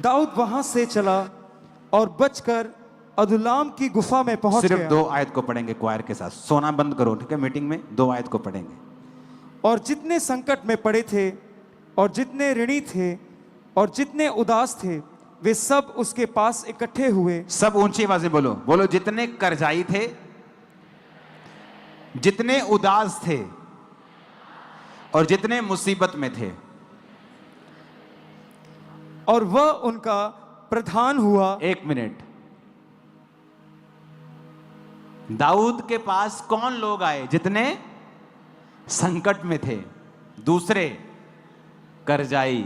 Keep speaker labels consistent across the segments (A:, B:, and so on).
A: दाऊद वहां से चला और बचकर अदुल्लाम की गुफा में पहुंच गया।
B: सिर्फ 2 आयत को पढ़ेंगे क्वायर के साथ, सोना बंद करो, ठीक है? मीटिंग में 2 आयत को पढ़ेंगे।
A: और जितने संकट में पड़े थे और जितने ऋणी थे और जितने उदास थे, वे सब उसके पास इकट्ठे हुए।
B: सब ऊंची आवाज में बोलो, बोलो। जितने कर्जाई थे, जितने उदास थे और जितने मुसीबत में थे,
A: और वह उनका प्रधान हुआ।
B: 1 मिनट। दाऊद के पास कौन लोग आए? जितने संकट में थे, दूसरे कर्जाई,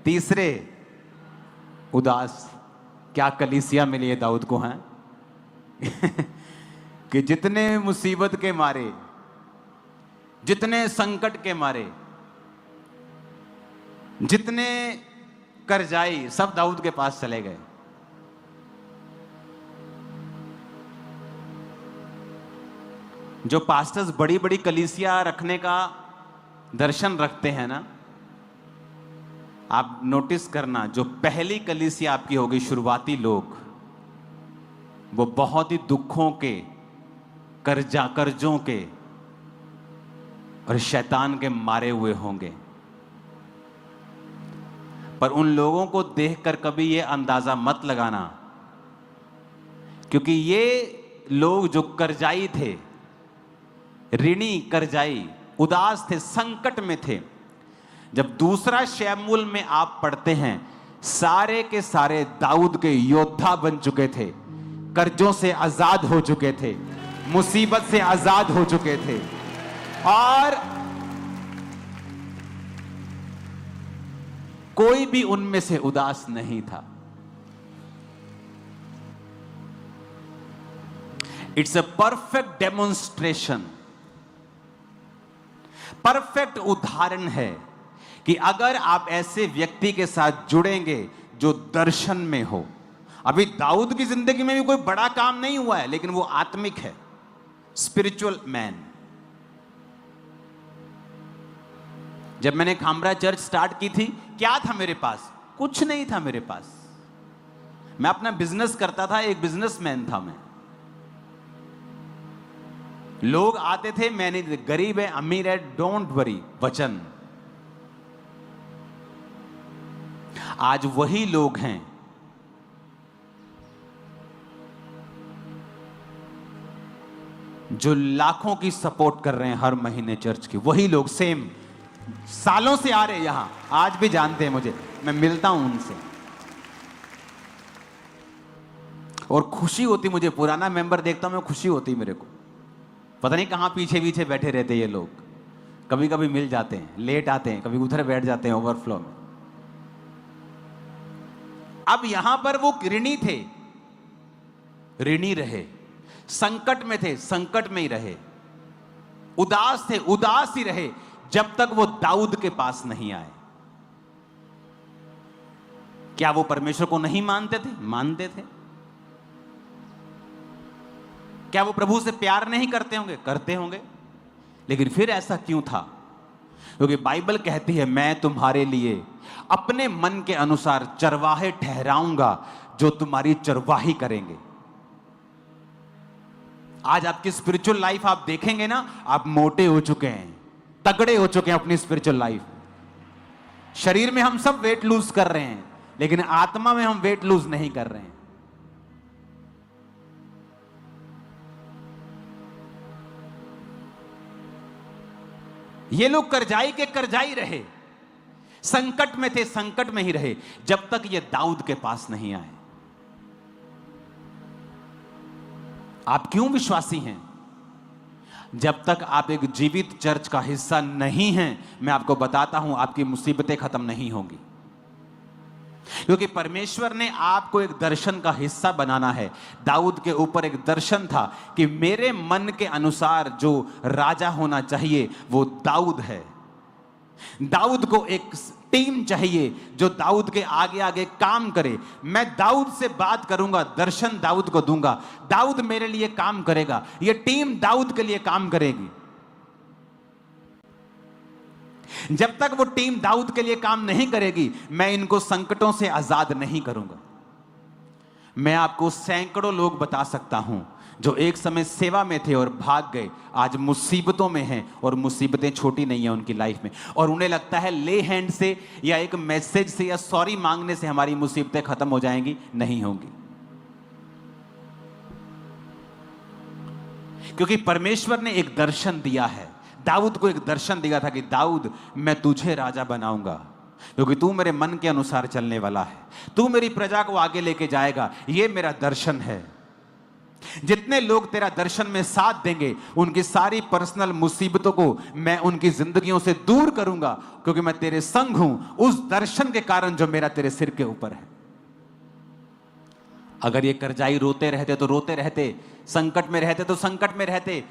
B: तीसरे उदास। क्या कलीसिया मिली है दाऊद को, हैं? कि जितने मुसीबत के मारे, जितने संकट के मारे, जितने कर्जाई, सब दाऊद के पास चले गए। जो पास्टर्स बड़ी बड़ी कलीसिया रखने का दर्शन रखते हैं ना, आप नोटिस करना, जो पहली कलीसिया आपकी होगी, शुरुआती लोग, वो बहुत ही दुखों के, कर्जों के और शैतान के मारे हुए होंगे। पर उन लोगों को देखकर कभी ये अंदाजा मत लगाना, क्योंकि ये लोग जो कर्जाई थे, ऋणी, कर्जाई, उदास थे, संकट में थे, जब दूसरा शमूएल में आप पढ़ते हैं, सारे के सारे दाऊद के योद्धा बन चुके थे, कर्जों से आजाद हो चुके थे, मुसीबत से आजाद हो चुके थे, और कोई भी उनमें से उदास नहीं था। It's a perfect demonstration, perfect उदाहरण है कि अगर आप ऐसे व्यक्ति के साथ जुड़ेंगे जो दर्शन में हो। अभी दाऊद की जिंदगी में भी कोई बड़ा काम नहीं हुआ है, लेकिन वो आत्मिक है, स्पिरिचुअल मैन। जब मैंने खामरा चर्च स्टार्ट की थी, क्या था मेरे पास? कुछ नहीं था मेरे पास। मैं अपना बिजनेस करता था, एक बिजनेसमैन था मैं। लोग आते थे, मैंने गरीब है, अमीर है, डोंट वरी, वचन। आज वही लोग हैं जो लाखों की सपोर्ट कर रहे हैं हर महीने चर्च की। वही लोग सेम सालों से आ रहे हैं यहां, आज भी जानते हैं मुझे, मैं मिलता हूं उनसे और खुशी होती मुझे। पुराना मेंबर देखता हूं मैं, खुशी होती मेरे को। पता नहीं कहां पीछे पीछे बैठे रहते ये लोग। कभी कभी मिल जाते हैं, लेट आते हैं, कभी उधर बैठ जाते हैं ओवरफ्लो में। अब यहां पर वो ऋणी थे, ऋणी रहे, संकट में थे, संकट में ही रहे, उदास थे, उदास ही रहे, जब तक वो दाऊद के पास नहीं आए। क्या वो परमेश्वर को नहीं मानते थे? मानते थे। क्या वो प्रभु से प्यार नहीं करते होंगे? करते होंगे। लेकिन फिर ऐसा क्यों था? क्योंकि बाइबल कहती है, मैं तुम्हारे लिए अपने मन के अनुसार चरवाहे ठहराऊंगा जो तुम्हारी चरवाही करेंगे। आज आपकी स्पिरिचुअल लाइफ आप देखेंगे ना, आप मोटे हो चुके हैं, तगड़े हो चुके हैं अपनी स्पिरिचुअल लाइफ। शरीर में हम सब वेट लूज कर रहे हैं, लेकिन आत्मा में हम वेट लूज नहीं कर रहे हैं। ये लोग कर्जाई के कर्जाई रहे, संकट में थे, संकट में ही रहे, जब तक ये दाऊद के पास नहीं आए। आप क्यों विश्वासी हैं? जब तक आप एक जीवित चर्च का हिस्सा नहीं हैं, मैं आपको बताता हूं, आपकी मुसीबतें खत्म नहीं होंगी। क्योंकि परमेश्वर ने आपको एक दर्शन का हिस्सा बनाना है। दाऊद के ऊपर एक दर्शन था कि मेरे मन के अनुसार जो राजा होना चाहिए वो दाऊद है। दाऊद को एक टीम चाहिए जो दाऊद के आगे आगे काम करे। मैं दाऊद से बात करूंगा, दर्शन दाऊद को दूंगा, दाऊद मेरे लिए काम करेगा, यह टीम दाऊद के लिए काम करेगी। जब तक वो टीम दाऊद के लिए काम नहीं करेगी, मैं इनको संकटों से आजाद नहीं करूंगा। मैं आपको सैकड़ों लोग बता सकता हूं जो एक समय सेवा में थे और भाग गए, आज मुसीबतों में हैं, और मुसीबतें छोटी नहीं है उनकी लाइफ में, और उन्हें लगता है ले हैंड से या एक मैसेज से या सॉरी मांगने से हमारी मुसीबतें खत्म हो जाएंगी। नहीं होंगी, क्योंकि परमेश्वर ने एक दर्शन दिया है। दाऊद को एक दर्शन दिया था कि दाऊद, मैं तुझे राजा बनाऊंगा क्योंकि तू मेरे मन के अनुसार चलने वाला है, तू मेरी प्रजा को आगे लेके जाएगा। ये मेरा दर्शन है। जितने लोग तेरा दर्शन में साथ देंगे, उनकी सारी पर्सनल मुसीबतों को मैं उनकी जिंदगियों से दूर करूंगा, क्योंकि मैं तेरे संग हूं उस दर्शन के कारण जो मेरा तेरे सिर के ऊपर है। अगर ये करजाई रोते रहते तो रोते रहते, संकट में रहते तो संकट में रहते।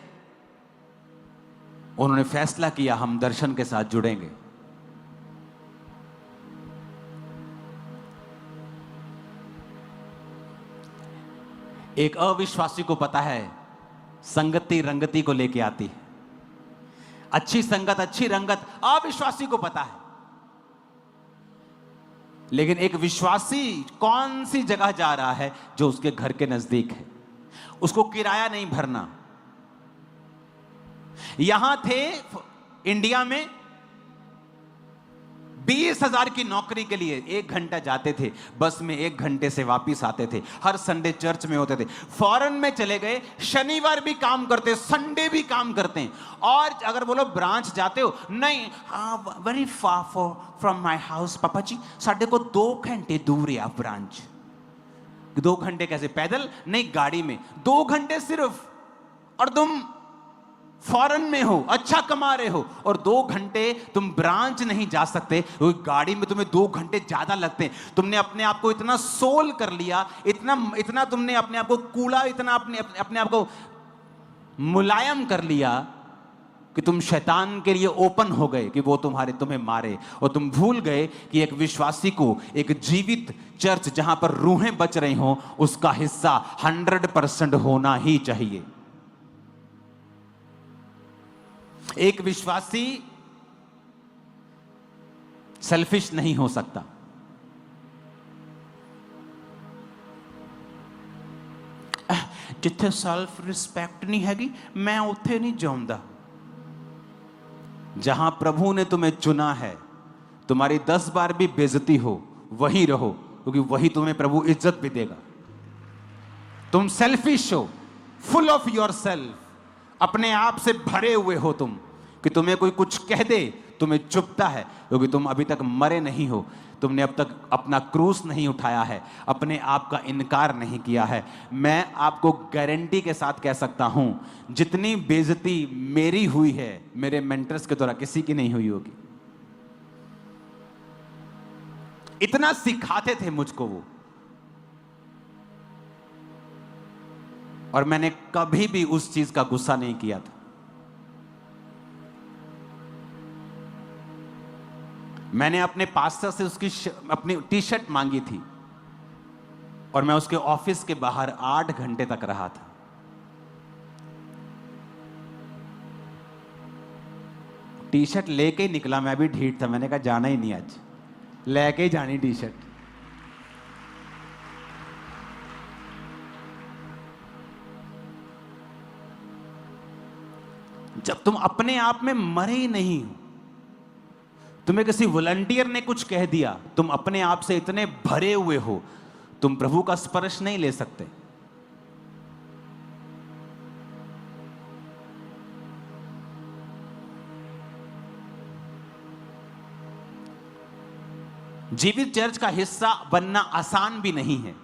B: उन्होंने फैसला किया हम दर्शन के साथ जुड़ेंगे। एक अविश्वासी को पता है संगति रंगति को लेके आती है। अच्छी संगत, अच्छी रंगत अविश्वासी को पता है, लेकिन एक विश्वासी कौन सी जगह जा रहा है जो उसके घर के नजदीक है, उसको किराया नहीं भरना। यहां थे इंडिया में 20,000 की नौकरी के लिए 1 घंटा जाते थे, बस में 1 घंटे से वापिस आते थे, हर संडे चर्च में होते थे। फॉरेन में चले गए, शनिवार भी काम करते, संडे भी काम करते हैं। और अगर बोलो ब्रांच जाते हो, नहीं, very far from my house पापा जी, साढ़े को 2 घंटे दूर है ब्रांच। 2 घंटे कैसे? पैदल नहीं, गाड़ी में 2 घंटे सिर्फ। और तुम फॉरेन में हो, अच्छा कमा रहे हो, और 2 घंटे तुम ब्रांच नहीं जा सकते, गाड़ी में तुम्हें 2 घंटे ज्यादा लगते हैं। तुमने अपने आप को इतना सोल कर लिया, इतना तुमने अपने आप को कूड़ा, इतना अपने आप को मुलायम कर लिया कि तुम शैतान के लिए ओपन हो गए कि वो तुम्हें मारे, और तुम भूल गए कि एक विश्वासी को एक जीवित चर्च जहां पर रूहें बच रही हो, उसका हिस्सा 100% होना ही चाहिए। एक विश्वासी सेल्फिश नहीं हो सकता। जिथे सेल्फ रिस्पेक्ट नहीं हैगी, मैं उथे नहीं जाऊंगा। जहां प्रभु ने तुम्हें चुना है, तुम्हारी 10 बार भी बेइज्जती हो, वहीं रहो, क्योंकि वही तुम्हें प्रभु इज्जत भी देगा। तुम सेल्फिश हो, फुल ऑफ योर सेल्फ, अपने आप से भरे हुए हो तुम, कि तुम्हें कोई कुछ कह दे तुम्हें चुभता है, क्योंकि तुम अभी तक मरे नहीं हो, तुमने अब तक अपना क्रूस नहीं उठाया है, अपने आप का इनकार नहीं किया है। मैं आपको गारंटी के साथ कह सकता हूं, जितनी बेइज्जती मेरी हुई है, मेरे मेंटर्स के द्वारा किसी की नहीं हुई होगी। इतना सिखाते थे मुझको वो, और मैंने कभी भी उस चीज का गुस्सा नहीं किया था। मैंने अपने पास्टर से उसकी अपनी टी-शर्ट मांगी थी, और मैं उसके ऑफिस के बाहर 8 घंटे तक रहा था। टी-शर्ट लेके ही निकला, मैं भी ढीठ था, मैंने कहा जाना ही नहीं, आज लेके ही जानी टी-शर्ट। जब तुम अपने आप में मरे ही नहीं हो, तुम्हें किसी वॉलंटियर ने कुछ कह दिया, तुम अपने आप से इतने भरे हुए हो, तुम प्रभु का स्पर्श नहीं ले सकते। जीवित चर्च का हिस्सा बनना आसान भी नहीं है।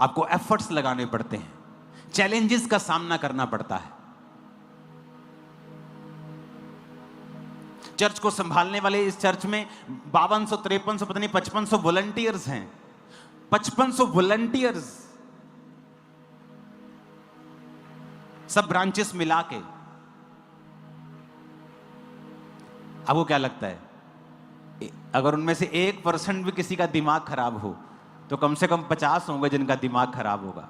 B: आपको एफर्ट्स लगाने पड़ते हैं, चैलेंजेस का सामना करना पड़ता है। चर्च को संभालने वाले इस चर्च में 5200, 5300, पता नहीं 5500 वॉलंटियर्स हैं। 5500 वॉलंटियर्स, सब ब्रांचेस मिला के। आपको क्या लगता है, अगर उनमें से 1% भी किसी का दिमाग खराब हो, तो कम से कम 50 होंगे जिनका दिमाग खराब होगा।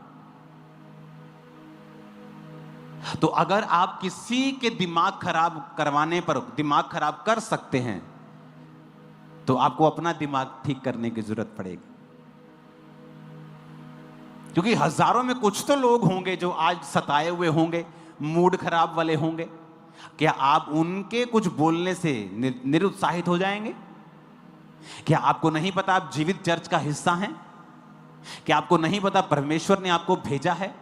B: तो अगर आप किसी के दिमाग खराब करवाने पर दिमाग खराब कर सकते हैं, तो आपको अपना दिमाग ठीक करने की जरूरत पड़ेगी। क्योंकि हजारों में कुछ तो लोग होंगे जो आज सताए हुए होंगे, मूड खराब वाले होंगे। क्या आप उनके कुछ बोलने से निरुत्साहित हो जाएंगे? क्या आपको नहीं पता आप जीवित चर्च का हिस्सा हैं? क्या आपको नहीं पता परमेश्वर ने आपको भेजा है?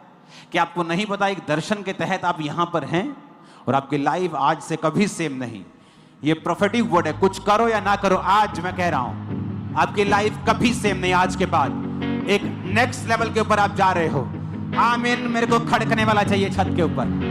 B: क्या आपको नहीं पता एक दर्शन के तहत आप यहां पर हैं और आपकी लाइफ आज से कभी सेम नहीं? ये प्रोफेटिक वर्ड है, कुछ करो या ना करो, आज मैं कह रहा हूं आपकी लाइफ कभी सेम नहीं। आज के बाद एक नेक्स्ट लेवल के ऊपर आप जा रहे हो। आमीन। मेरे को खड़कने वाला चाहिए छत के ऊपर।